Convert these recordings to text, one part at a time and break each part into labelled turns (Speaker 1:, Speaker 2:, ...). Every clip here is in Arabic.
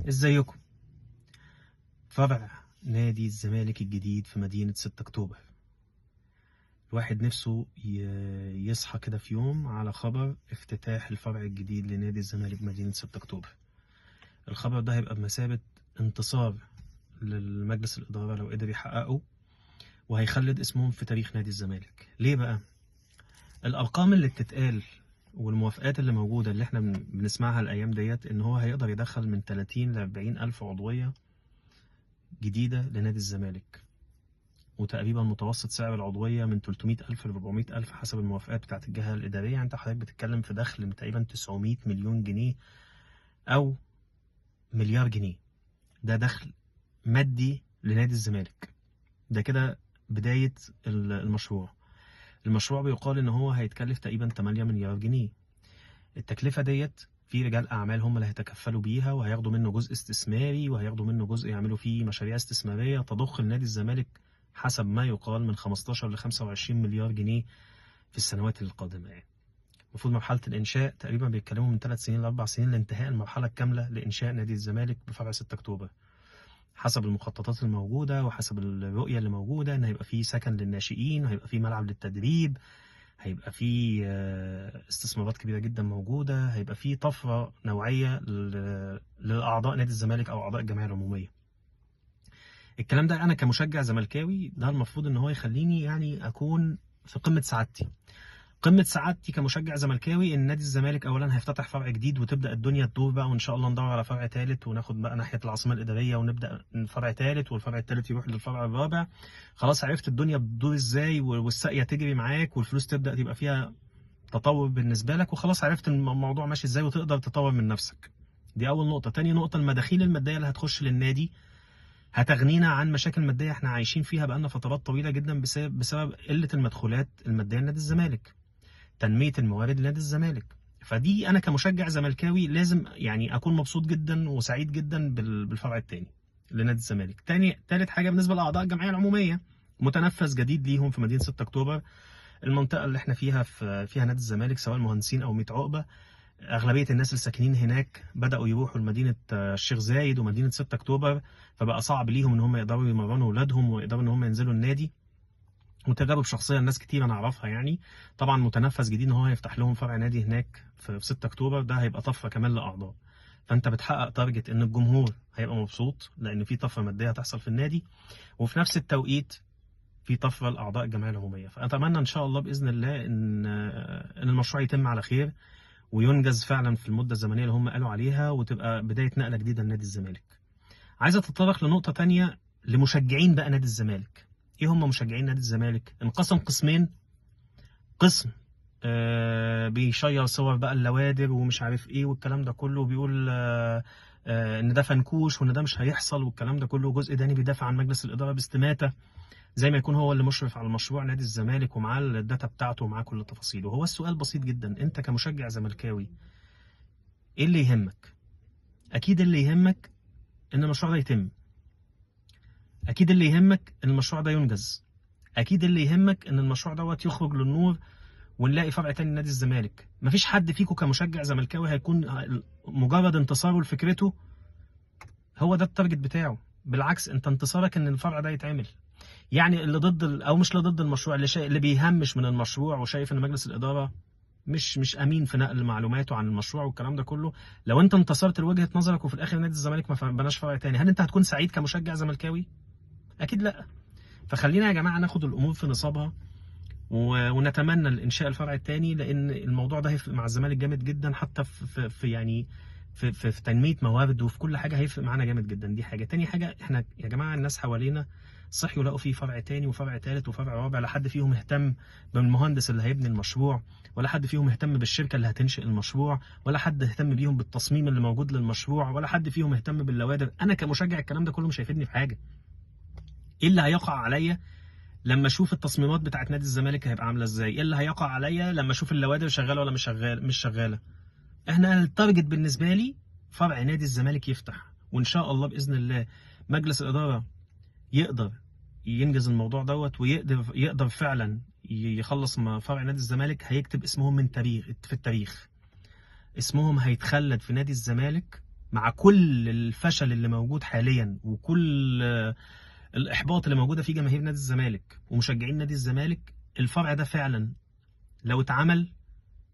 Speaker 1: ازيكم؟ فرع نادي الزمالك الجديد في مدينة 6 أكتوبر. الواحد نفسه يصحى كده في يوم على خبر افتتاح الفرع الجديد لنادي الزمالك مدينة 6 أكتوبر. الخبر ده هيبقى بمثابة انتصار للمجلس الإدارة لو قدر يحققه، وهيخلد اسمهم في تاريخ نادي الزمالك. ليه بقى؟ الأرقام اللي بتتقال والموافقات اللي موجودة اللي احنا بنسمعها الأيام ديت إن هو هيقدر يدخل من 30 ل 40 ألف عضوية جديدة لنادي الزمالك، وتقريبا متوسط سعر العضوية من 300 ألف ل 400 ألف حسب الموافقات بتاعت الجهة الإدارية. انت حضرتك بتتكلم في دخل من تقريبا 900 مليون جنيه أو مليار جنيه. ده دخل مادي لنادي الزمالك. ده كده بداية المشروع. المشروع بيقال إن هو هيتكلف تقريبا 8 مليار جنيه. التكلفة ديت في رجال أعمال هم اللي هيتكفلوا بيها، وهياخدوا منه جزء استثماري، وهياخدوا منه جزء يعملوا فيه مشاريع استثمارية تضخ لنادي الزمالك حسب ما يقال من 15 ل 25 مليار جنيه في السنوات القادمة. يعني المفروض مرحلة الإنشاء تقريبا بيتكلموا من 3 سنين ل 4 سنين لانتهاء المرحلة الكاملة لإنشاء نادي الزمالك بفرع 6 أكتوبر، حسب المخططات الموجودة وحسب الرؤية اللي موجودة. إن هيبقى فيه سكن للناشئين، وهيبقى فيه ملعب للتدريب، هيبقى في استثمارات كبيرة جدا موجودة، هيبقى في طفرة نوعية لأعضاء نادي الزمالك أو أعضاء الجمعية العمومية. الكلام ده أنا كمشجع زملكاوي ده المفروض إن هو يخليني يعني أكون في قمة سعادتي. قمة سعادتي كمشجع زملكاوي إن نادي الزمالك أولا هيفتتح فرع جديد، وتبدأ الدنيا تدور بقى، وإن شاء الله ندور على فرع ثالث، وناخد بقى ناحية العاصمة الإدارية ونبدأ فرع ثالث، والفرع الثالث يروح للفرع الرابع. خلاص عرفت الدنيا بتدور إزاي، والساقية تجري معاك، والفلوس تبدأ تبقى فيها تطور بالنسبة لك، وخلاص عرفت الموضوع ماشي إزاي وتقدر تطور من نفسك. دي أول نقطة. تاني نقطة، المداخيل المادية اللي هتخش للنادي هتغنينا عن مشاكل مادية احنا عايشين فيها بقالنا فترات طويلة جدا بسبب قلة المدخولات المادية لنادي الزمالك، تنمية الموارد لنادي الزمالك. فدي أنا كمشجع زملكاوي لازم يعني أكون مبسوط جدا وسعيد جدا بالفرع الثاني لنادي الزمالك. تالت حاجة بالنسبة لأعضاء الجمعية العمومية، متنفذ جديد ليهم في مدينة 6 أكتوبر. المنطقة اللي احنا فيها نادي الزمالك سواء مهندسين أو 100 عقبة. أغلبية الناس اللي ساكنين هناك بدأوا يروحوا لمدينة الشيخ زايد ومدينة 6 أكتوبر، فبقى صعب ليهم إن هم يقدروا يمرنوا أولادهم ويقدروا إن هم ينزلوا النادي. وتجارب شخصيه الناس كتير انا اعرفها يعني. طبعا متنفذ جديد ان هو هيفتح لهم فرع نادي هناك في 6 اكتوبر، ده هيبقى طفره كمان لاعضاء. فانت بتحقق تارجت ان الجمهور هيبقى مبسوط لان في طفره ماديه هتحصل في النادي، وفي نفس التوقيت في طفره لاعضاء الجمعيه العموميه. فاتمنى ان شاء الله باذن الله ان المشروع يتم على خير وينجز فعلا في المده الزمنيه اللي هم قالوا عليها، وتبقى بدايه نقله جديده لنادي الزمالك. عايز اتطرق لنقطه تانية لمشجعين بقى نادي الزمالك. ايه هم مشجعين نادي الزمالك؟ انقسم قسمين. قسم بيشير صور بقى اللوادر ومش عارف ايه والكلام ده كله، وبيقول ان ده فنكوش وان ده مش هيحصل والكلام ده كله. جزء تاني بيدافع عن مجلس الاداره باستماته زي ما يكون هو اللي مشرف على المشروع نادي الزمالك ومعاه الداتا بتاعته ومعاه كل تفاصيله. هو السؤال بسيط جدا، انت كمشجع زملكاوي ايه اللي يهمك؟ اكيد اللي يهمك ان المشروع ده يتم، اكيد اللي يهمك ان المشروع ده ينجز، اكيد اللي يهمك ان المشروع دوت يخرج للنور ونلاقي فرع تاني لنادي الزمالك. مفيش حد فيكم كمشجع زملكاوي هيكون مجرد انتصاره لفكرته هو ده التارجت بتاعه. بالعكس، انت انتصارك ان الفرع ده يتعمل. يعني اللي ضد او مش ضد المشروع، اللي بيهمش من المشروع وشايف ان مجلس الاداره مش امين في نقل معلوماته عن المشروع والكلام ده كله، لو انت انتصرت لوجهه نظرك وفي الاخر نادي الزمالك ما بناش فرع تاني، هل انت هتكون سعيد كمشجع زملكاوي؟ اكيد لا. فخلينا يا جماعه ناخد الامور في نصابها ونتمنى الانشاء الفرع الثاني، لان الموضوع ده هيفرق مع الزمالك جامد جدا، حتى في يعني في تنميه موارد وفي كل حاجه هيفرق معانا جامد جدا. دي حاجه. تاني حاجه، احنا يا جماعه الناس حوالينا صحيوا لقوا فيه فرع تاني وفرع ثالث وفرع رابع، لا حد فيهم اهتم بالمهندس اللي هيبني المشروع، ولا حد فيهم اهتم بالشركه اللي هتنشئ المشروع، ولا حد اهتم بيهم بالتصميم اللي موجود للمشروع، ولا حد فيهم اهتم باللوادر. انا كمشجع الكلام ده كله مش هيفيدني في حاجه. ايه اللي هيقع عليا لما اشوف التصميمات بتاعت نادي الزمالك هيبقى عامله ازاي؟ ايه اللي هيقع عليا لما اشوف اللوادر شغاله ولا مش شغاله؟ احنا التارجت بالنسبه لي فرع نادي الزمالك يفتح، وان شاء الله باذن الله مجلس الاداره يقدر ينجز الموضوع دوت، ويقدر فعلا يخلص فرع نادي الزمالك. هيكتب اسمهم في التاريخ، اسمهم هيتخلد في نادي الزمالك مع كل الفشل اللي موجود حاليا وكل الإحباط اللي موجودة فيه جماهير نادي الزمالك ومشجعين نادي الزمالك، الفرع ده فعلا لو اتعمل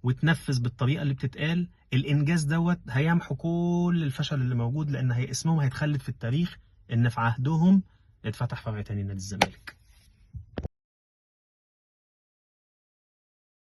Speaker 1: وتنفذ بالطريقة اللي بتتقال، الإنجاز دوت هيمحو كل الفشل اللي موجود، لأن اسمهم هيتخلد في التاريخ إن في عهدهم اتفتح فرع تاني نادي الزمالك.